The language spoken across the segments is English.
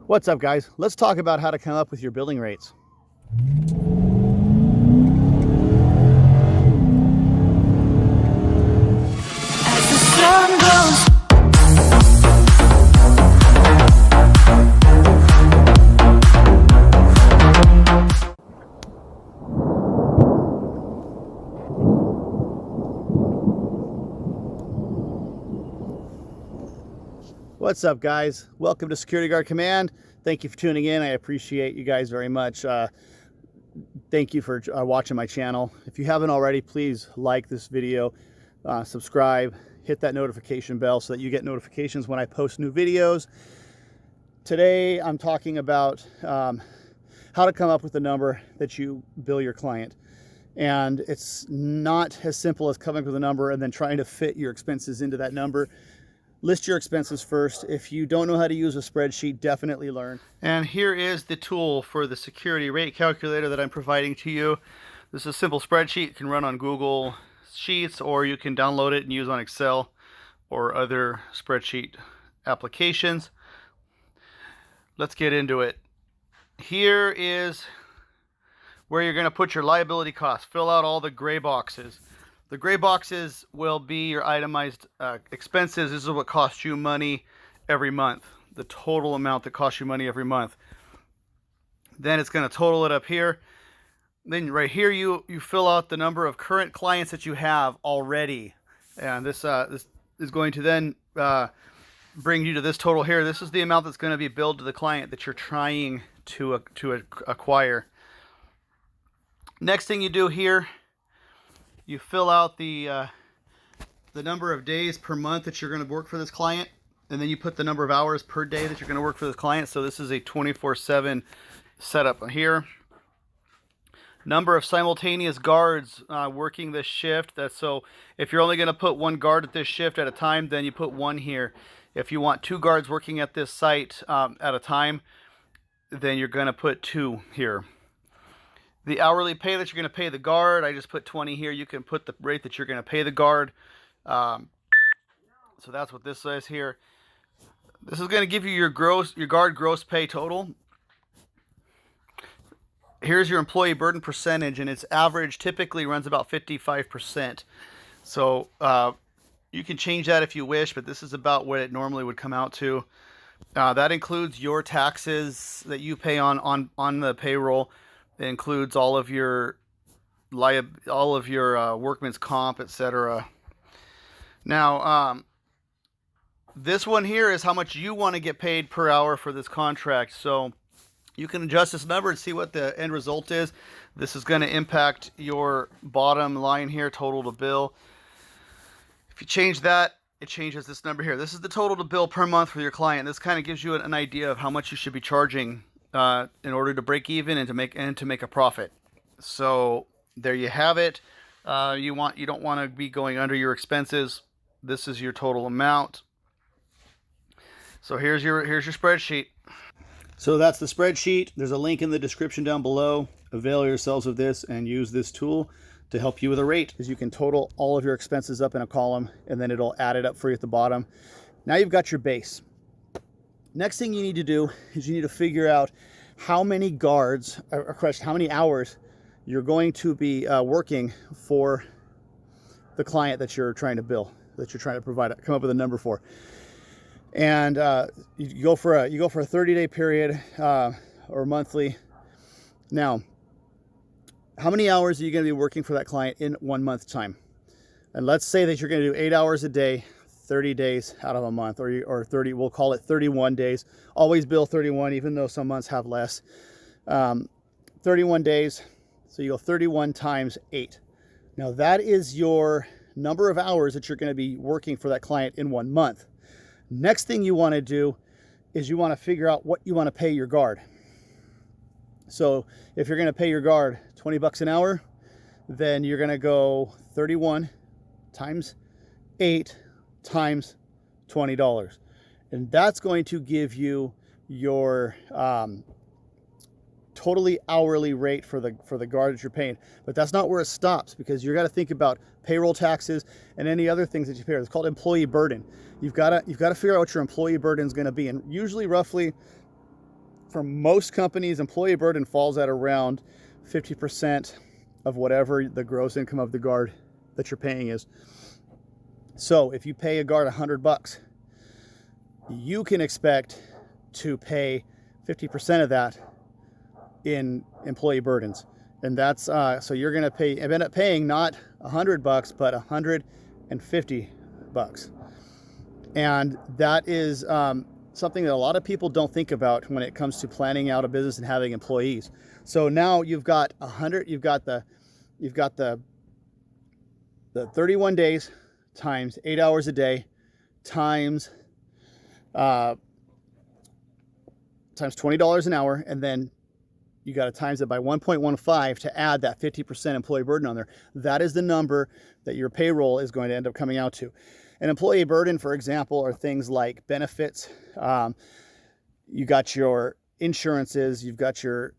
What's up, guys? Let's talk about how to come up with your billing rates. As the sun goes. What's up, guys? Welcome to Security Guard Command. Thank you for tuning in. I appreciate you guys very much. Thank you for watching my channel. If you haven't already, please like this video, subscribe, hit that notification bell so that you get notifications when I post new videos. Today, I'm talking about how to come up with the number that you bill your client. And it's not as simple as coming up with a number and then trying to fit your expenses into that number. List your expenses first. If you don't know how to use a spreadsheet, definitely learn. And here is the tool for the security rate calculator that I'm providing to you. This is a simple spreadsheet. It can run on Google Sheets, or you can download it and use on Excel or other spreadsheet applications. Let's get into it. Here is where you're going to put your liability costs. Fill out all the gray boxes. The gray boxes will be your itemized expenses. This is what costs you money every month. The total amount that costs you money every month. Then it's going to total it up here. Then right here you fill out the number of current clients that you have already. And this is going to then bring you to this total here. This is the amount that's going to be billed to the client that you're trying to acquire. Next thing you do here, you fill out the number of days per month that you're going to work for this client, and then you put the number of hours per day that you're going to work for this client. So this is a 24/7 setup here. Number of simultaneous guards working this shift. So if you're only going to put one guard at this shift at a time, then you put one here. If you want two guards working at this site at a time, then you're going to put two here. The hourly pay that you're going to pay the guard, I just put 20 here. You can put the rate that you're going to pay the guard. So that's what this says here. This is going to give you your guard gross pay total. Here's your employee burden percentage, and its average typically runs about 55%. So you can change that if you wish, but this is about what it normally would come out to. That includes your taxes that you pay on the payroll. It includes all of your workman's comp, etc. Now, this one here is how much you want to get paid per hour for this contract. So you can adjust this number and see what the end result is. This is going to impact your bottom line here, total to bill. If you change that, it changes this number here. This is the total to bill per month for your client. This kind of gives you an idea of how much you should be charging in order to break even and to make a profit. So there you have it. You don't want to be going under your expenses. This is your total amount. So here's your spreadsheet. So that's the spreadsheet. There's a link in the description down below. Avail yourselves of this and use this tool to help you with a rate, as you can total all of your expenses up in a column, and then it'll add it up for you at the bottom. Now you've got your base. Next thing you need to do is you need to figure out how many guards, how many hours you're going to be working for the client that you're trying to bill, that you're trying to come up with a number for. And you go for a 30-day period or monthly. Now, how many hours are you going to be working for that client in 1 month time? And let's say that you're going to do 8 hours a day, 30 days out of a month, or 30, we'll call it 31 days. Always bill 31, even though some months have less. 31 days, so you go 31 times 8. Now that is your number of hours that you're going to be working for that client in 1 month. Next thing you want to do is you want to figure out what you want to pay your guard. So if you're going to pay your guard 20 bucks an hour, then you're going to go 31 times 8 times $20, and that's going to give you your totally hourly rate for the guard that you're paying. But that's not where it stops, because you got to think about payroll taxes and any other things that you pay. It's called employee burden. You've got to figure out what your employee burden is going to be, and usually roughly for most companies, employee burden falls at around 50% of whatever the gross income of the guard that you're paying is. So if you pay a guard $100, you can expect to pay 50% of that in employee burdens. And that's so you're going to end up paying not $100 but $150. And that is something that a lot of people don't think about when it comes to planning out a business and having employees. So now you've got the 31 days times 8 hours a day times $20 an hour, and then you got to times it by 1.15 to add that 50% employee burden on there. That is the number that your payroll is going to end up coming out to. An employee burden, for example, are things like benefits. You got your insurances, you've got your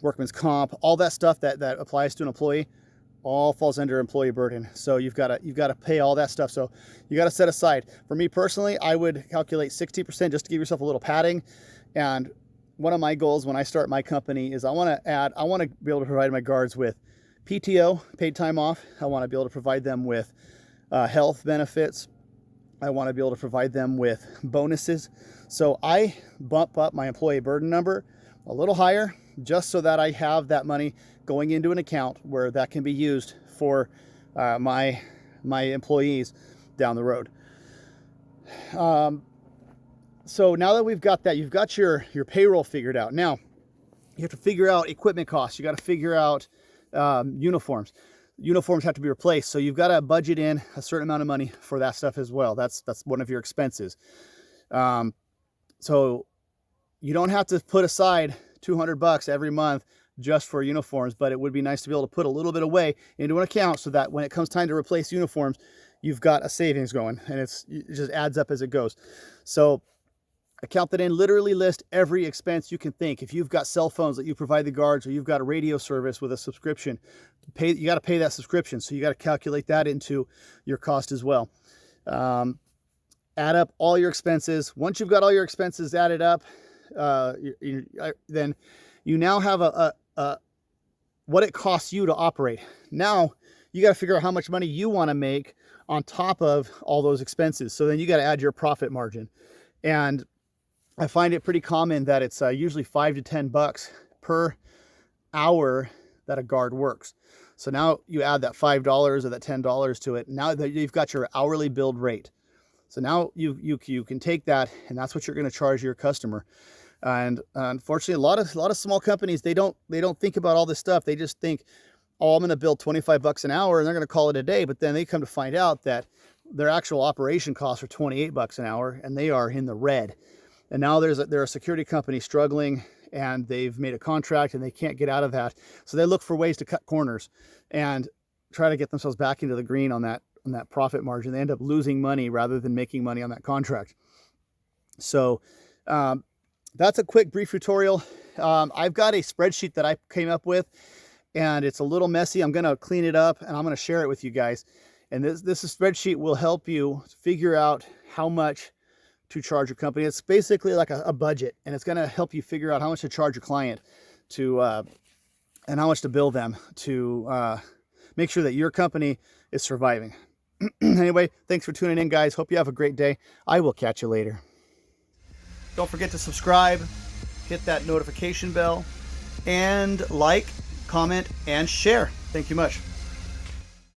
workman's comp, all that stuff that applies to an employee, all falls under employee burden. So you've got to pay all that stuff. So you got to set aside. For me personally, I would calculate 60% just to give yourself a little padding. And one of my goals when I start my company is I want to be able to provide my guards with PTO, paid time off. I want to be able to provide them with health benefits. I want to be able to provide them with bonuses. So I bump up my employee burden number a little higher just so that I have that money going into an account where that can be used for my employees down the road. So now that we've got that, you've got your payroll figured out. Now you have to figure out equipment costs. You got to figure out uniforms. Uniforms have to be replaced. So you've got to budget in a certain amount of money for that stuff as well. That's one of your expenses. So you don't have to put aside $200 every month just for uniforms, but it would be nice to be able to put a little bit away into an account so that when it comes time to replace uniforms, you've got a savings going, and it just adds up as it goes. So account that in, literally list every expense you can think. If you've got cell phones that you provide the guards, or you've got a radio service with a subscription, you got to pay that subscription. So you got to calculate that into your cost as well. Add up all your expenses. Once you've got all your expenses added up, then you now have what it costs you to operate. Now you got to figure out how much money you want to make on top of all those expenses. So then you got to add your profit margin. And I find it pretty common that it's usually $5 to $10 per hour that a guard works. So now you add that $5 or that $10 to it. Now that you've got your hourly billed rate. So now you can take that, and that's what you're going to charge your customer. And unfortunately, a lot of small companies, they don't think about all this stuff. They just think, oh, I'm going to bill $25 an hour and they're going to call it a day. But then they come to find out that their actual operation costs are $28 an hour, and they are in the red. And now they're a security company struggling, and they've made a contract and they can't get out of that. So they look for ways to cut corners and try to get themselves back into the green on that profit margin. They end up losing money rather than making money on that contract. So that's a quick, brief tutorial. I've got a spreadsheet that I came up with, and it's a little messy. I'm going to clean it up, and I'm going to share it with you guys. And this spreadsheet will help you figure out how much to charge your company. It's basically like a budget, and it's going to help you figure out how much to charge your client and how much to bill them to make sure that your company is surviving. Anyway, thanks for tuning in, guys. Hope you have a great day. I will catch you later. Don't forget to subscribe, hit that notification bell, and like, comment, and share. Thank you much.